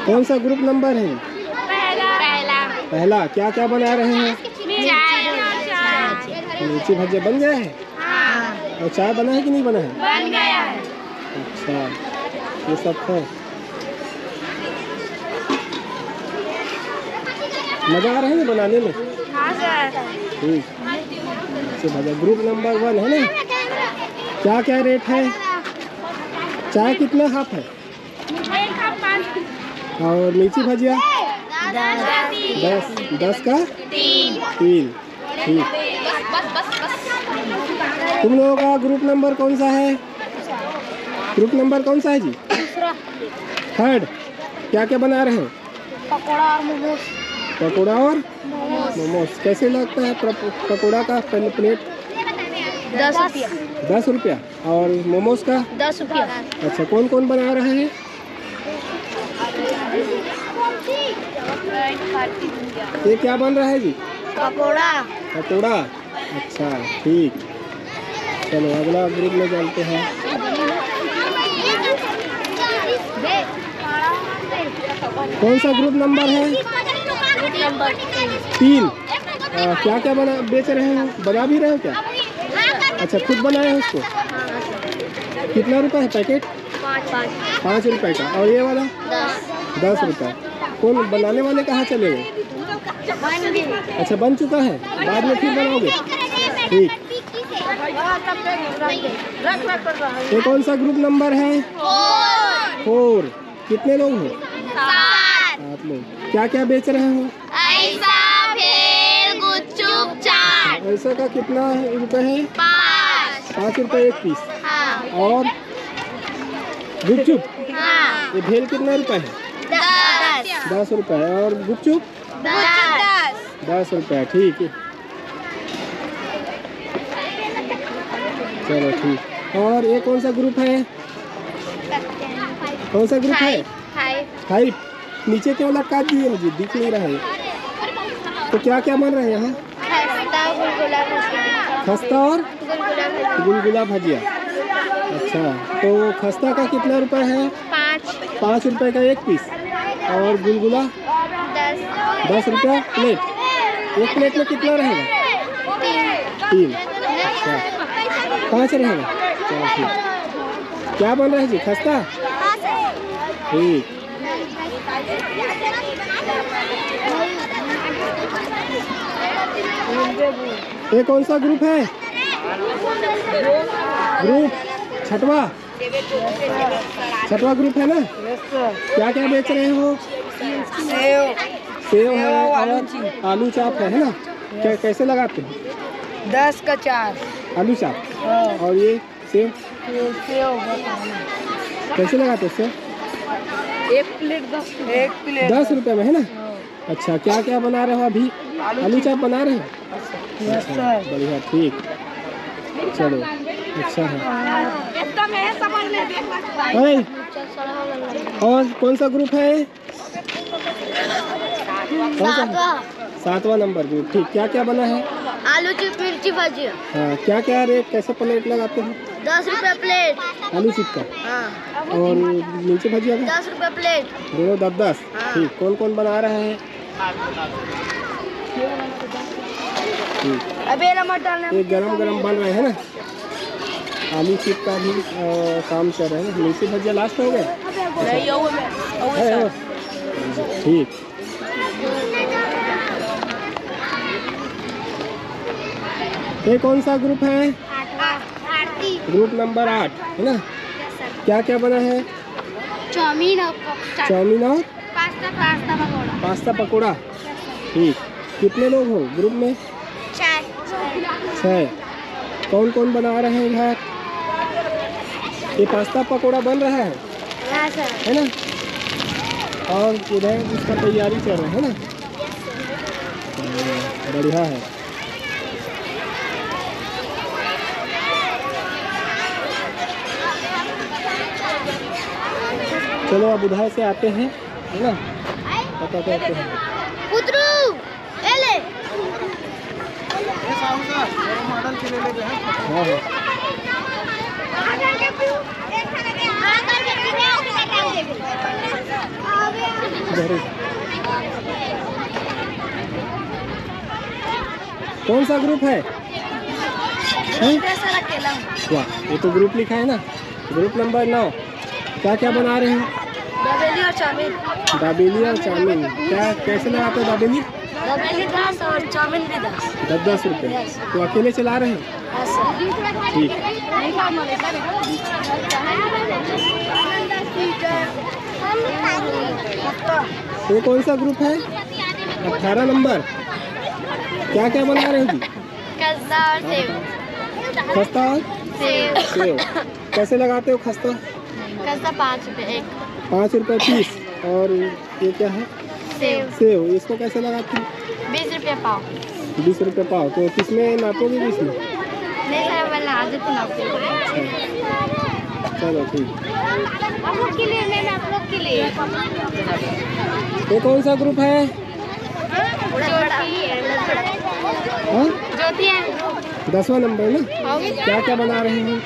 कौन सा group number है? पहला। क्या क्या बना रहे हैं? मिर्ची भजिया बन गया है। और चाय बना है कि नहीं बना है? बन गया है। अच्छा, ये सब है। मजा आ रहा है ना बनाने में? हाँ सर। ठीक। मिर्ची भजिया ग्रुप नंबर 1 है ना? क्या क्या रेट है? चाय कितना हाफ है? 5 और मिर्ची भजिया 10 का 3। ठीक। तुम लोगों का ग्रुप नंबर कौन सा है? ग्रुप नंबर कौन सा है जी? दूसरा। 3rd। क्या क्या बना रहे हैं? पकोड़ा और मोमोज। पकोड़ा और मोमोज। कैसे लगता है पकोड़ा का प्लेट? 10 रुपया। 10 रुपया। और मोमोज का? 10 रुपया। अच्छा, कौन कौन बना रहा है? ये क्या बन रहा है जी? पकोड़ा। पकोड़ा। अच्छा, ठीक। चलो अगला ग्रुप में चलते हैं। कौन सा ग्रुप नंबर है? नंबर 3। क्या क्या बेच रहे हो? बना भी रहे हो क्या? अच्छा, खुद बनाए हो उसको? कितना रुपए है पैकेट? 5 रुपए का। और ये वाला? 10 रुपए। कौन बनाने वाले कहाँ चले गए? अच्छा, बन चुका है। बाद में फिर बनाओगे? ठीक। ये कौन सा ग्रुप नंबर है? 4। कितने लोग हो? 7 लोग। क्या क्या बेच रहे हो? ऐसा का कितना रुपए है? 5 रुपए एक पीस। और गुपचुप? ये भेल कितना रुपए है? 10 रुपए। और गुपचुप? 10 रुपए। ठीक है, चलो ठीक। और ये कौन सा ग्रुप है? कौन सा ग्रुप है? 5। नीचे क्यों लटका दिए मुझे दिख नहीं रहा है। तो क्या क्या बन रहा है यहाँ? खस्ता और गुलगुला भजिया। अच्छा, तो खस्ता का कितना रुपए है? 5 रुपए का एक पीस। और गुलगुला 10 रुपया प्लेट। एक प्लेट में कितना रहेगा? 3। अच्छा, 5 रहेगा। चलो ठीक। क्या बन रहा है जी? खस्ता? ठीक। ये कौन सा ग्रुप है? ग्रुप 6वां ग्रुप है ना? क्या क्या बेच रहे हो? सेव है और आलू चाप है ना? क्या कैसे लगाते हैं? 10 का 4 आलू चाप। और ये सेव कैसे लगाते हैं? सेव एक प्लेट 10 रुपए में है ना? अच्छा, क्या क्या बना रहे हो अभी? आलू चाप बना रहे हो? अच्छा, बढ़िया। ठीक, चलो अच्छा है। और कौन सा ग्रुप है? कौन सा? 7वां नंबर ग्रुप। ठीक। क्या क्या बना है? आलू चिप्स मिर्ची भजिया। हाँ, क्या क्या रेट कैसे प्लेट लगाते हैं? 10 रुपये प्लेट। आलू चिप का? हाँ। और नीचे भजिया का? 10 रुपये प्लेट। दोनों 10-10। ठीक। कौन कौन बना रहा है? अबे मटन ये गरम गरम बन रहे हैं ना? आलू चिप का भी काम चल रहा है ना? नीचे भजिया लास्ट हो गए? ठीक। ये कौन सा ग्रुप है? ग्रुप नंबर 8 है ना? क्या क्या बना है? चाउमीन और पास्ता पकोड़ा। ठीक। कितने लोग हो ग्रुप में? 6। कौन कौन बना रहे हैं इधर? ये पास्ता पकोड़ा बन रहा है? है ना? और इधर इसका तैयारी चल रहा है ना? बढ़िया है। चलो अब उधर से आते हैं, है ना? पता करते हैं। हाँ हाँ। कौन सा ग्रुप है? सर अकेला हूँ। वाह, ये तो ग्रुप लिखा है ना। Group number 9। क्या क्या बना रहे हैं? दाबेली और चाउमीन। दाबेली और चाउमीन। क्या कैसे लगाते हो दाबेली? दाबेली 10 और चाउमीन भी 10। 10-10 रुपये। तो अकेले चला रहे हैं? ठीक। ये कौन सा ग्रुप है? 18 नंबर। क्या क्या बना रहे हो जी? खस्ता और सेव। खस्ता और सेव। कैसे लगाते हो खस्ता? खस्ता 5 रुपए एक। 5 रुपये पीस। और ये क्या है? Save save. इसको कैसे लगाते हो? 20 रुपये पाव। 20 रुपये पाव। तो किसमें नापोगे? किसमें? नहीं सर, मैं आदत ना। चलो ठीक। आप लोग के लिए, मैंने आप लोग के लिए। ये कौन सा ग्रुप है? हाँ? ज्योति है। 10वां नंबर ना। क्या क्या बना रहे हैं?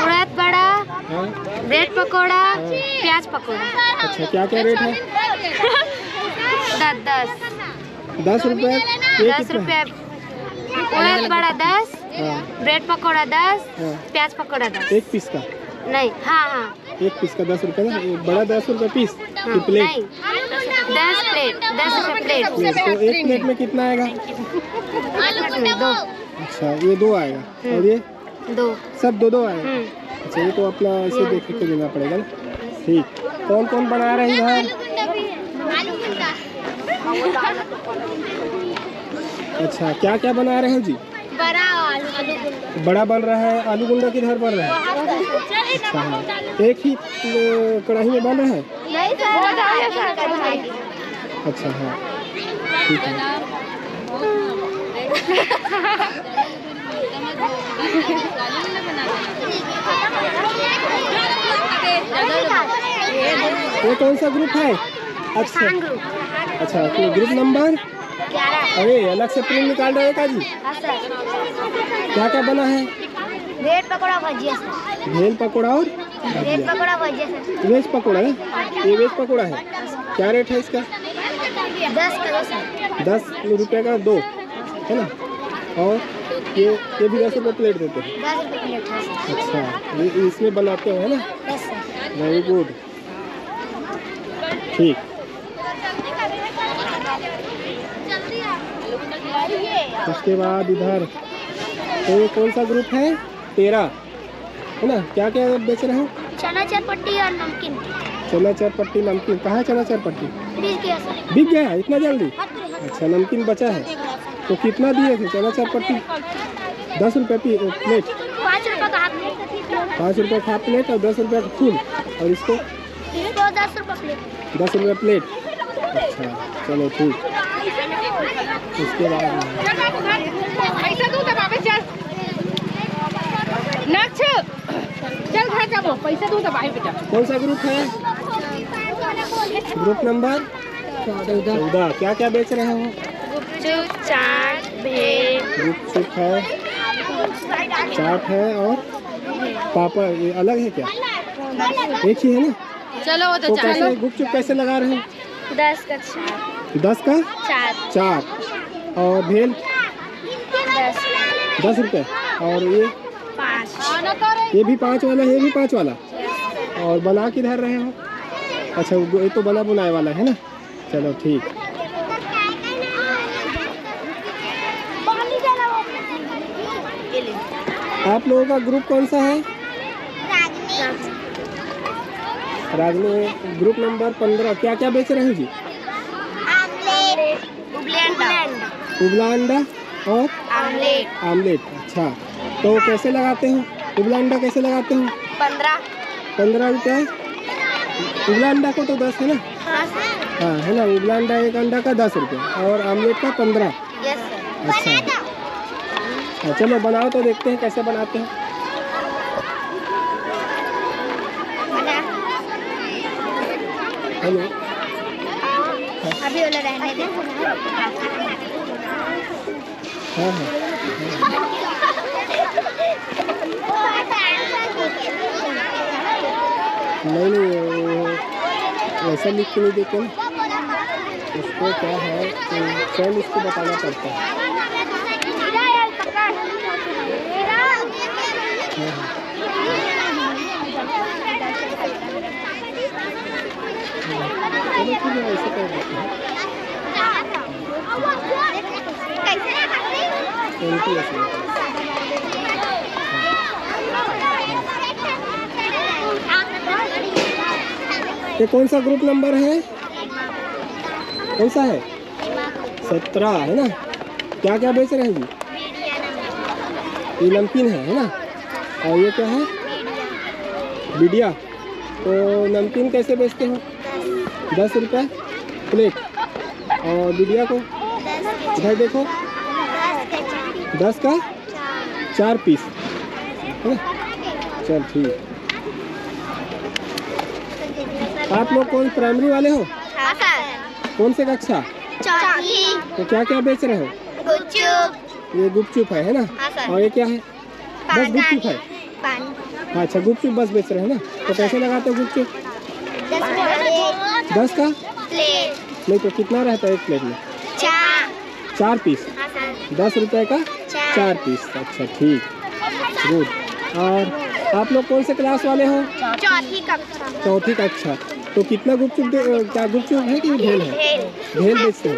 उड़द बड़ा, हाँ? ब्रेड पकोड़ा, प्याज पकोड़ा। अच्छा, क्या क्या रेट है? 10 10 रुपये। 10 रुपये। उड़द बड़ा 10, हाँ ब्रेड पकोड़ा 10, हाँ। प्याज पकोड़ा 10। एक पीस का? नहीं, हाँ एक पीस का 10 रुपये ना। एक बड़ा 10 रुपये पीस की प्लेट? नहीं, 10 प्लेट, 10 रुपये प्लेट। तो एक प्लेट में कितना आएगा? में 2। अच्छा, ये 2 आएगा। और ये 2। सब 2-2 आएगा। अच्छा, ये तो अपना ऐसे देख के देना पड़ेगा ना। ठीक। कौन कौन बना रहे हैं इधर? अच्छा, क्या क्या बना रहे हो जी? बड़ा आलू। बड़ा बन रहा है। आलू गुंडा किधर बन रहा है? अच्छा, हाँ। एक ही कढ़ाई में बन रहा है? नहीं सर, अच्छा, हाँ ठीक है। ये कौन सा ग्रुप है? अच्छा अच्छा, तो ग्रुप नंबर 11। अरे अलग से प्रिंट निकाल रहे हो का जी? हाँ सर। क्या क्या बना है? ब्रेड पकोड़ा भजिया सर। भेल पकौड़ा और ब्रेड पकोड़ा भजिया सर। वेज पकौड़ा है। ये वेज पकौड़ा है। क्या रेट है इसका? 10 का सर। 10 रुपये का 2 है ना। और ये भी 10 रुपये प्लेट देते हैं? 10 रुपये प्लेट है सर। अच्छा, ये इसमें बनाते हो है ना। Yes sir. Very good. ठीक। उसके बाद इधर तो ये कौन सा ग्रुप है? 13 है ना। क्या क्या बेच रहे हो? चना चटपटी और नमकीन। चना चटपट्टी नमकीन। कहाँ है चना चटपट्टी? 20 के सर। बिक गया है इतना जल्दी? अच्छा, नमकीन बचा है। तो कितना दिए थे? चना चटपट्टी 10 रुपये प्लेट। 5 रुपये का हाफ प्लेट। 5 रुपये का प्लेट और 10 रुपये का फुल। और इसको 10 रुपये प्लेट। 10 रुपये प्लेट। अच्छा, चलो ठीक। उसके बाद कौन सा ग्रुप है? Group number 14। क्या क्या बेच रहे हो? गुपचुप, चाट, भेल। गुपचुप है, चाट है और पापड़। ये अलग है क्या? एक ही है ना। चलो वो तो कैसे गुपचुप कैसे लगा रहे हो? 10 का चाट। 10 का चाट। चाट। और भेल 10। 10 रुपये। और ये 5। ये भी 5 वाला है। ये भी 5 वाला। और बना किधर रहे हो? अच्छा, ये तो बना बुनाए वाला है ना। चलो ठीक। आप लोगों का ग्रुप कौन सा है? रागनी। Group number 15। क्या क्या बेच रहे हो जी? उबला अंडा और आमलेट। अच्छा, तो कैसे लगाते हो? उबला अंडा कैसे लगाते हो? 15 रुपये। उबला अंडा को तो 10 है ना। हाँ है ना। उबला अंडा एक अंडा का 10 रुपये और आमलेट का 15। अच्छा, चलो बनाओ तो देखते हैं कैसे बनाते हैं। हेलो। अभी वाला रहने दे। हाँ हाँ। नहीं वैसा लिख के नहीं देते ना। उसको क्या है, स्वयं इसको बताना पड़ता है। देखिए जरा, ऐसे कर देते हैं। 20 ऐसे। ये कौन सा ग्रुप नंबर है? कौन सा है? 17 है ना। क्या क्या बेच रहे हैं जी? ये नमकीन है ना। और ये क्या है? बिडिया। तो नमकीन कैसे बेचते हो? 10 रुपये प्लेट। और बिडिया को इधर देखो, 10 का 4 पीस है ना। चल ठीक। आप लोग कौन प्राइमरी वाले हो? हाँ सर। कौन से कक्षा? चौथी। तो क्या क्या बेच रहे हो? गुपचुप। ये गुपचुप है ना। हाँ सर। और ये क्या है? बस गुपचुप है। पानी। अच्छा, गुपचुप बस बेच रहे हैं ना। तो कैसे लगाते हो गुपचुप? 10 का प्लेट। नहीं तो कितना रहता है एक प्लेट में? 4 पीस। हाँ सर। 10 रुपए का 4 पीस। अच्छा ठीक, गुड। और आप लोग कौन से क्लास वाले हो? चौथी कक्षा। चौथी कक्षा। तो कितना गुपचुप क्या गुपचुप है कि भेल है? भेल बेचते हैं।